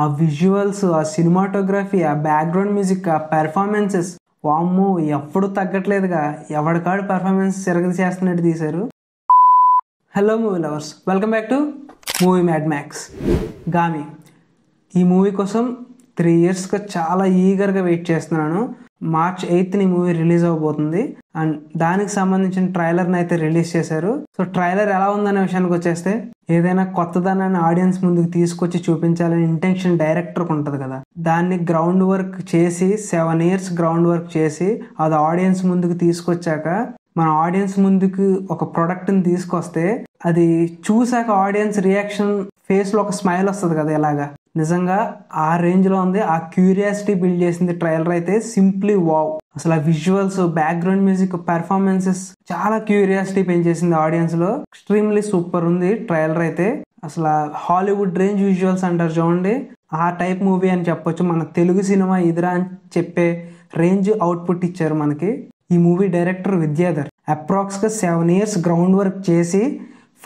ఆ విజువల్స్, ఆ సినిమాటోగ్రఫీ, ఆ బ్యాక్గ్రౌండ్ మ్యూజిక్, ఆ పెర్ఫార్మెన్సెస్, వామ్మో ఎప్పుడు తగ్గట్లేదుగా. ఎవడికాడు పెర్ఫార్మెన్స్ చేస్తున్నట్టు తీశారు. Hello movie lovers, welcome back to Movie Mad Max. Gaami ఈ మూవీ కోసం 3 yearsగా చాలా ఈగర్గా వెయిట్ చేస్తున్నాను. March 8th ఈ మూవీ రిలీజ్ అవబోతుంది అండ్ దానికి సంబంధించిన ట్రైలర్ని అయితే రిలీజ్ చేశారు. సో ట్రైలర్ ఎలా ఉందనే విషయానికి వచ్చేస్తే, ఏదైనా కొత్తదనాన్ని ఆడియన్స్ ముందుకు తీసుకొచ్చి చూపించాలని ఇంటెన్షన్ డైరెక్టర్కి ఉంటుంది కదా, దాన్ని గ్రౌండ్ వర్క్ చేసి 7 years గ్రౌండ్ వర్క్ చేసి అది ఆడియన్స్ ముందుకు తీసుకొచ్చాక, మన ఆడియన్స్ ముందుకు ఒక ప్రోడక్ట్ని తీసుకొస్తే అది చూసాక ఆడియన్స్ రియాక్షన్ ఫేస్లో ఒక స్మైల్ వస్తుంది కదా, ఇలాగా నిజంగా ఆ రేంజ్లో ఉంది. ఆ క్యూరియాసిటీ బిల్డ్ చేసింది ట్రైలర్ అయితే. Simply wow. అసలు ఆ విజువల్స్, బ్యాక్గ్రౌండ్ మ్యూజిక్, పెర్ఫార్మెన్సెస్ చాలా క్యూరియాసిటీ పెంచేసింది ఆడియన్స్లో. ఎక్స్ట్రీమ్లీ సూపర్ ఉంది ట్రైలర్ అయితే. అసలు హాలీవుడ్ రేంజ్ విజువల్స్ అంటారు చూడండి, ఆ టైప్ మూవీ అని చెప్పొచ్చు. మన తెలుగు సినిమా ఇదిరా అని చెప్పే రేంజ్ అవుట్పుట్ ఇచ్చారు మనకి ఈ మూవీ డైరెక్టర్ విద్యాధర్. అప్రాక్స్గా 7 years గ్రౌండ్ వర్క్ చేసి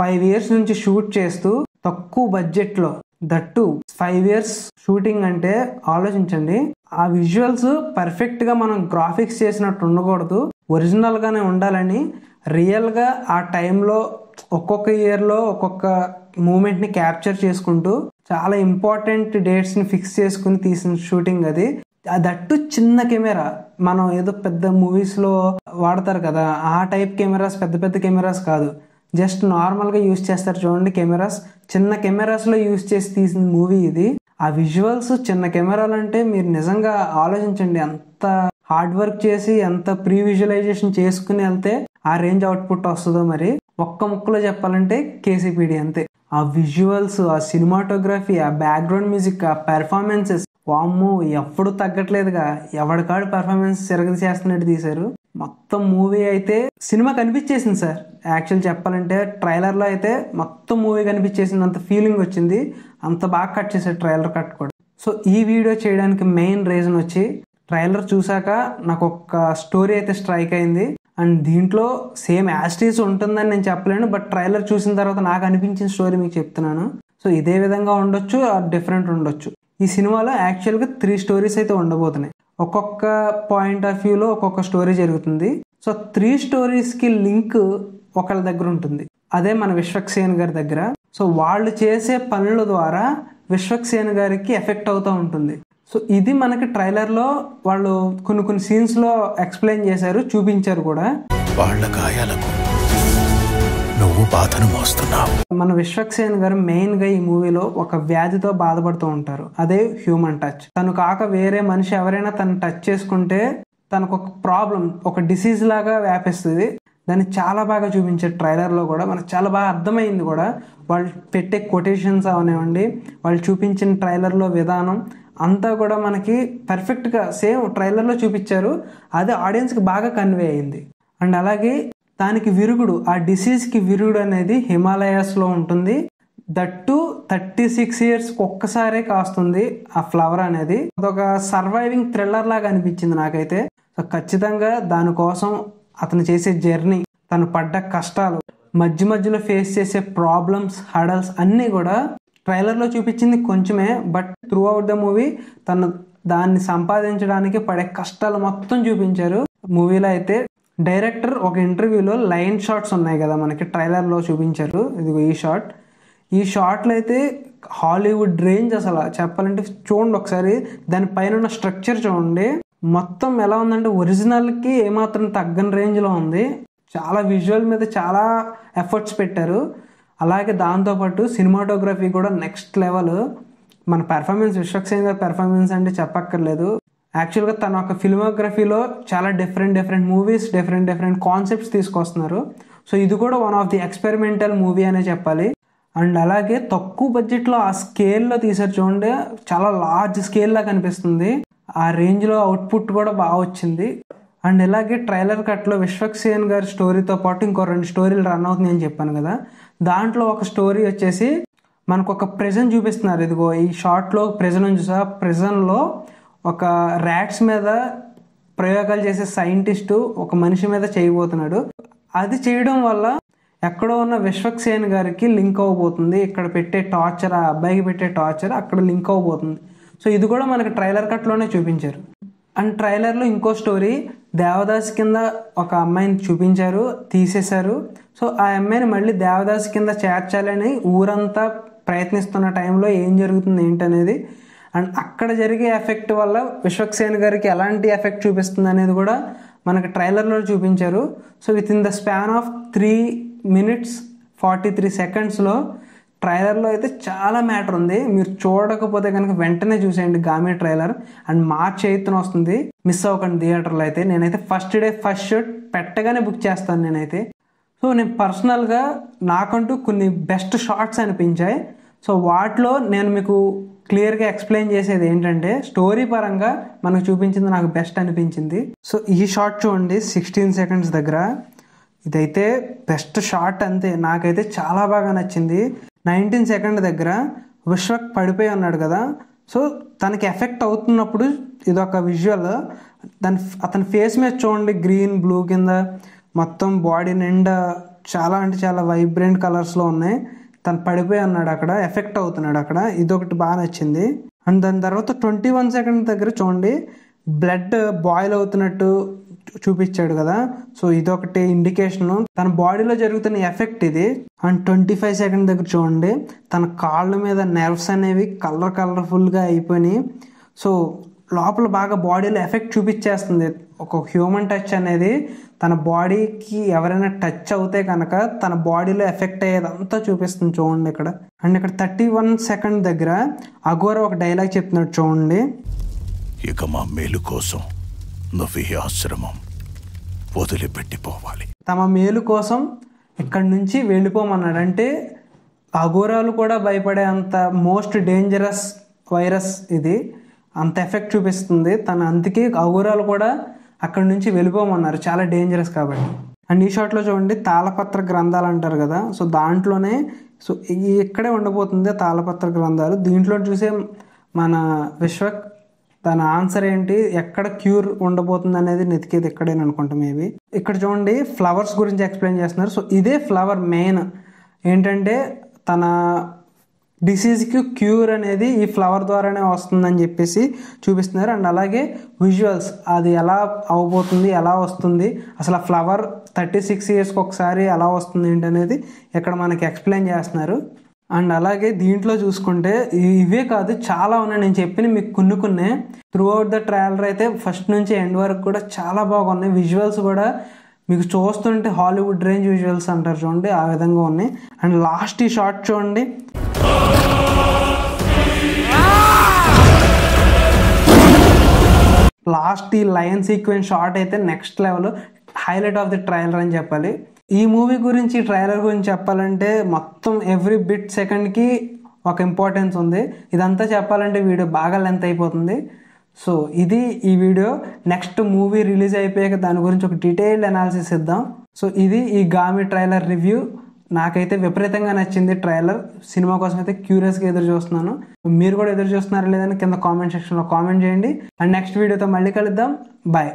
5 years నుంచి షూట్ చేస్తూ తక్కువ బడ్జెట్లో, దట్టు 5 years షూటింగ్ అంటే ఆలోచించండి. ఆ విజువల్స్ పర్ఫెక్ట్ గా మనం గ్రాఫిక్స్ చేసినట్టు ఉండకూడదు, ఒరిజినల్ గానే ఉండాలని రియల్ గా ఆ టైంలో ఒక్కొక్క ఇయర్ లో ఒక్కొక్క మూమెంట్ ని క్యాప్చర్ చేసుకుంటూ చాలా ఇంపార్టెంట్ డేట్స్ ని ఫిక్స్ చేసుకుని తీసిన షూటింగ్ అది. దట్టు చిన్న కెమెరా, మనం ఏదో పెద్ద మూవీస్ లో వాడతారు కదా ఆ టైప్ కెమెరాస్, పెద్ద పెద్ద కెమెరాస్ కాదు, జస్ట్ నార్మల్గా యూజ్ చేస్తారు చూడండి కెమెరాస్, చిన్న కెమెరాస్లో యూజ్ చేసి తీసిన మూవీ ఇది. ఆ విజువల్స్ చిన్న కెమెరాలు అంటే మీరు నిజంగా ఆలోచించండి, ఎంత హార్డ్ వర్క్ చేసి ఎంత ప్రీ విజువలైజేషన్ చేసుకుని వెళ్తే ఆ రేంజ్ అవుట్పుట్ వస్తుందో. మరి ఒక్క ముక్కలో చెప్పాలంటే కేసీపీడి అంతే. ఆ విజువల్స్, ఆ సినిమాటోగ్రఫీ, ఆ బ్యాక్గ్రౌండ్ మ్యూజిక్, ఆ పెర్ఫార్మెన్సెస్, వామ్మో ఎప్పుడు తగ్గట్లేదుగా. ఎవడికాడు పెర్ఫార్మెన్స్ చేస్తున్నట్టు తీశారు. మొత్తం మూవీ అయితే సినిమా కనిపించేసింది సార్. యాక్చువల్ చెప్పాలంటే ట్రైలర్లో అయితే మొత్తం మూవీ కనిపించేసింది, అంత ఫీలింగ్ వచ్చింది, అంత బాగా కట్ చేశారు ట్రైలర్ కట్ కూడా. సో ఈ వీడియో చేయడానికి మెయిన్ రీజన్ వచ్చి, ట్రైలర్ చూసాక నాకు ఒక స్టోరీ అయితే స్ట్రైక్ అయింది. అండ్ దీంట్లో సేమ్ యాస్టీస్ ఉంటుందని నేను చెప్పలేను, బట్ ట్రైలర్ చూసిన తర్వాత నాకు అనిపించిన స్టోరీ మీకు చెప్తున్నాను. సో ఇదే విధంగా ఉండొచ్చు, డిఫరెంట్ ఉండొచ్చు. ఈ సినిమాలో యాక్చువల్గా 3 stories అయితే ఉండబోతున్నాయి. ఒక్కొక్క పాయింట్ ఆఫ్ వ్యూలో ఒక్కొక్క స్టోరీ జరుగుతుంది. సో 3 storiesకి లింక్ ఒకళ్ళ దగ్గర ఉంటుంది, అదే మన విశ్వక్సేన్ గారి దగ్గర. సో వాళ్ళు చేసే పనుల ద్వారా విశ్వక్సేన్ గారికి ఎఫెక్ట్ అవుతూ ఉంటుంది. సో ఇది మనకి ట్రైలర్లో వాళ్ళు కొన్ని సీన్స్లో ఎక్స్ప్లెయిన్ చేశారు, చూపించారు కూడా. వాళ్ళ గాయాలకు నువ్వు బాధను మోస్తున్నావు. మన విశ్వక్సేన్ గారు మెయిన్ గా ఈ మూవీలో ఒక వ్యాధితో బాధపడుతూ ఉంటారు, అదే హ్యూమన్ టచ్. తను కాక వేరే మనిషి ఎవరైనా తను టచ్ చేసుకుంటే తనకు ఒక ప్రాబ్లం, ఒక డిసీజ్ లాగా వ్యాపిస్తుంది. దాన్ని చాలా బాగా చూపించారు ట్రైలర్ లో కూడా, మనకు చాలా బాగా అర్థమైంది కూడా. వాళ్ళు పెట్టే కొటేషన్స్ అవనివ్వండి, వాళ్ళు చూపించిన ట్రైలర్ లో విధానం అంతా కూడా మనకి పర్ఫెక్ట్ గా సేమ్ ట్రైలర్ లో చూపించారు. అది ఆడియన్స్ కి బాగా కన్వే అయింది. అండ్ అలాగే దానికి విరుగుడు, ఆ డిసీజ్కి విరుగుడు అనేది హిమాలయాస్లో ఉంటుంది. దట్టు 36 years ఒక్కసారే కాస్తుంది ఆ ఫ్లవర్ అనేది. అదొక సర్వైవింగ్ థ్రిల్లర్ లాగా అనిపించింది నాకైతే. సో ఖచ్చితంగా దానికోసం అతను చేసే జర్నీ, తను పడ్డ కష్టాలు, మధ్యలో ఫేస్ చేసే ప్రాబ్లమ్స్, హడల్స్ అన్నీ కూడా ట్రైలర్లో చూపించింది కొంచెమే, but through out the movie తను దాన్ని సంపాదించడానికి పడే కష్టాలు మొత్తం చూపించారు మూవీలో అయితే. డైరెక్టర్ ఒక ఇంటర్వ్యూలో లైన్ షాట్స్ ఉన్నాయి కదా మనకి ట్రైలర్లో చూపించారు, ఇదిగో ఈ షాట్లో అయితే హాలీవుడ్ రేంజ్. అసలు చెప్పాలంటే చూడండి ఒకసారి, దానిపైన ఉన్న స్ట్రక్చర్ చూడండి, మొత్తం ఎలా ఉందంటే ఒరిజినల్కి ఏమాత్రం తగ్గని రేంజ్లో ఉంది. చాలా విజువల్ మీద చాలా ఎఫర్ట్స్ పెట్టారు. అలాగే దాంతోపాటు సినిమాటోగ్రఫీ కూడా నెక్స్ట్ లెవెల్. మన పెర్ఫార్మెన్స్, విశ్వక్సేన్ గారి పెర్ఫార్మెన్స్ అంటే చెప్పక్కర్లేదు. యాక్చువల్గా తన ఒక ఫిల్మోగ్రఫీలో చాలా డిఫరెంట్ మూవీస్, డిఫరెంట్ కాన్సెప్ట్స్ తీసుకొస్తున్నారు. సో ఇది కూడా one of the experimental movie అనే చెప్పాలి. అండ్ అలాగే తక్కువ బడ్జెట్లో ఆ స్కేల్లో తీసారు చూడండి, చాలా లార్జ్ స్కేల్ లా కనిపిస్తుంది. ఆ రేంజ్లో అవుట్పుట్ కూడా బాగా వచ్చింది. అండ్ ఇలాగే ట్రైలర్ కట్లో విశ్వక్సేన్ గారి స్టోరీతో పాటు ఇంకో 2 స్టోరీలు రన్ అవుతుంది అని చెప్పాను కదా, దాంట్లో ఒక స్టోరీ వచ్చేసి మనకు ఒక ప్రిజన్ చూపిస్తున్నారు. ఇదిగో ఈ షార్ట్లో ప్రిజన్ ఉంది చూసా, ప్రిజన్లో ఒక ర్యాట్స్ మీద ప్రయోగాలు చేసే సైంటిస్టు ఒక మనిషి మీద చేయబోతున్నాడు. అది చేయడం వల్ల ఎక్కడో ఉన్న విశ్వక్ సేన్ గారికి లింక్ అవ్వబోతుంది. ఇక్కడ పెట్టే టార్చర్, ఆ అబ్బాయికి పెట్టే టార్చర్ అక్కడ లింక్ అవ్వబోతుంది. సో ఇది కూడా మనకి ట్రైలర్ కట్లోనే చూపించారు. అండ్ ట్రైలర్లో ఇంకో స్టోరీ, దేవదాస్ కింద ఒక అమ్మాయిని చూపించారు, తీసేశారు. సో ఆ అమ్మాయిని మళ్ళీ దేవదాస్ కింద చేర్చాలని ఊరంతా ప్రయత్నిస్తున్న టైంలో ఏం జరుగుతుంది ఏంటనేది, అండ్ అక్కడ జరిగే ఎఫెక్ట్ వల్ల విశ్వక్ సేన్ గారికి ఎలాంటి ఎఫెక్ట్ చూపిస్తుంది అనేది కూడా మనకి ట్రైలర్లో చూపించారు. So with in the span of 3 minutes 43 secondsలో ట్రైలర్లో అయితే చాలా మ్యాటర్ ఉంది. మీరు చూడకపోతే కనుక వెంటనే చూసేయండి Gaami trailer. And March 8th వస్తుంది, మిస్ అవ్వకండి థియేటర్లో అయితే. నేనైతే ఫస్ట్ డే ఫస్ట్ షో పెట్టగానే బుక్ చేస్తాను నేనైతే. సో నేను పర్సనల్గా నాకంటూ కొన్ని బెస్ట్ షార్ట్స్ అనిపించాయి. సో వాటిలో నేను మీకు క్లియర్గా ఎక్స్ప్లెయిన్ చేసేది ఏంటంటే, స్టోరీ పరంగా మనకు చూపించింది నాకు బెస్ట్ అనిపించింది. సో ఈ షార్ట్ చూడండి 16 seconds దగ్గర, ఇదైతే బెస్ట్ షార్ట్ అంతే. నాకైతే చాలా బాగా నచ్చింది. 19 seconds దగ్గర విశ్వక్ పడిపోయి ఉన్నాడు కదా, సో తనకి ఎఫెక్ట్ అవుతున్నప్పుడు ఇదొక విజువల్. అతని ఫేస్ మీద చూడండి, గ్రీన్ బ్లూ కింద మొత్తం బాడీ నిండా చాలా అంటే చాలా వైబ్రెంట్ కలర్స్లో ఉన్నాయి. తను పడిపోయి ఉన్నాడు అక్కడ, ఎఫెక్ట్ అవుతున్నాడు అక్కడ, ఇదొకటి బాగా నచ్చింది. అండ్ దాని తర్వాత 21 seconds దగ్గర చూడండి, బ్లడ్ బాయిల్ అవుతున్నట్టు చూపించాడు కదా, సో ఇదొకటి ఇండికేషను తన బాడీలో జరుగుతున్న ఎఫెక్ట్ ఇది. అండ్ 25 seconds దగ్గర చూడండి, తన కాళ్ళ మీద నెర్వ్స్ అనేవి కలర్ఫుల్గా అయిపోయినాయి. సో లోపల బాగా బాడీలో ఎఫెక్ట్ చూపించేస్తుంది. ఒక హ్యూమన్ టచ్ అనేది తన బాడీకి ఎవరైనా టచ్ అవుతే కనుక తన బాడీలో ఎఫెక్ట్ అయ్యేదంతా చూపిస్తుంది చూడండి ఇక్కడ. అండ్ ఇక్కడ 31 seconds దగ్గర అఘోరా ఒక డైలాగ్ చెప్తున్నాడు చూడండి, ఇక మా మేలు కోసం నువ్వు ఈ ఆశ్రమం వదిలిపెట్టిపోవాలి, తమ మేలు కోసం ఇక్కడి నుంచి వెళ్ళిపోమన్నాడు. అంటే అఘోరాలు కూడా భయపడే అంత మోస్ట్ డేంజరస్ వైరస్ ఇది, అంత ఎఫెక్ట్ చూపిస్తుంది తన. అందుకే అఘోరాలు కూడా అక్కడి నుంచి వెళ్ళిపోమన్నారు, చాలా డేంజరస్ కాబట్టి. అండ్ ఈ షాట్లో చూడండి, తాళపత్ర గ్రంథాలు అంటారు కదా, సో దాంట్లోనే సో ఇక్కడే ఉండబోతుంది తాళపత్ర గ్రంథాలు. దీంట్లో చూసే మన విశ్వక్ తన ఆన్సర్ ఏంటి, ఎక్కడ క్యూర్ ఉండబోతుంది అనేది నెతికేది ఇక్కడే అనుకుంటా మేబీ. ఇక్కడ చూడండి ఫ్లవర్స్ గురించి ఎక్స్ప్లెయిన్ చేస్తున్నారు. సో ఇదే ఫ్లవర్ మెయిన్ ఏంటంటే తన డిసీజ్కి క్యూర్ అనేది ఈ ఫ్లవర్ ద్వారానే వస్తుందని చెప్పేసి చూపిస్తున్నారు. అండ్ అలాగే విజువల్స్, అది ఎలా అవబోతుంది, ఎలా వస్తుంది, అసలు ఆ ఫ్లవర్ 36 yearsకి ఒకసారి ఎలా వస్తుంది ఏంటనేది ఇక్కడ మనకి ఎక్స్ప్లెయిన్ చేస్తున్నారు. అండ్ అలాగే దీంట్లో చూసుకుంటే ఇవే కాదు చాలా ఉన్నాయి, నేను చెప్పిన మీకు కొన్ని త్రూ అవుట్ ద ట్రైలర్ అయితే ఫస్ట్ నుంచి ఎండ్ వరకు కూడా చాలా బాగున్నాయి. విజువల్స్ కూడా మీకు చూస్తుంటే హాలీవుడ్ రేంజ్ విజువల్స్ అంటారు చూడండి, ఆ విధంగా ఉన్నాయి. అండ్ లాస్ట్ ఈ షాట్ చూడండి, లాస్ట్ ఈ లయన్ సీక్వెన్స్ షాట్ అయితే next level, highlight of the trailer అని చెప్పాలి. ఈ మూవీ గురించి, ట్రైలర్ గురించి చెప్పాలంటే మొత్తం ఎవ్రీ బిట్ సెకండ్కి ఒక ఇంపార్టెన్స్ ఉంది. ఇదంతా చెప్పాలంటే వీడియో బాగా లెంత్ అయిపోతుంది. సో ఇది ఈ వీడియో. నెక్స్ట్ మూవీ రిలీజ్ అయిపోయాక దాని గురించి ఒక డీటెయిల్డ్ అనాలిసిస్ ఇద్దాం. సో ఇది ఈ గామి ట్రైలర్ రివ్యూ. నాకైతే విపరీతంగా నచ్చింది ట్రైలర్. సినిమా కోసం అయితే క్యూరియస్గా ఎదురు చూస్తున్నాను. మీరు కూడా ఎదురు చూస్తున్నారా లేదని కింద కామెంట్ సెక్షన్లో కామెంట్ చేయండి. అండ్ నెక్స్ట్ వీడియోతో మళ్ళీ కలుద్దాం. బాయ్.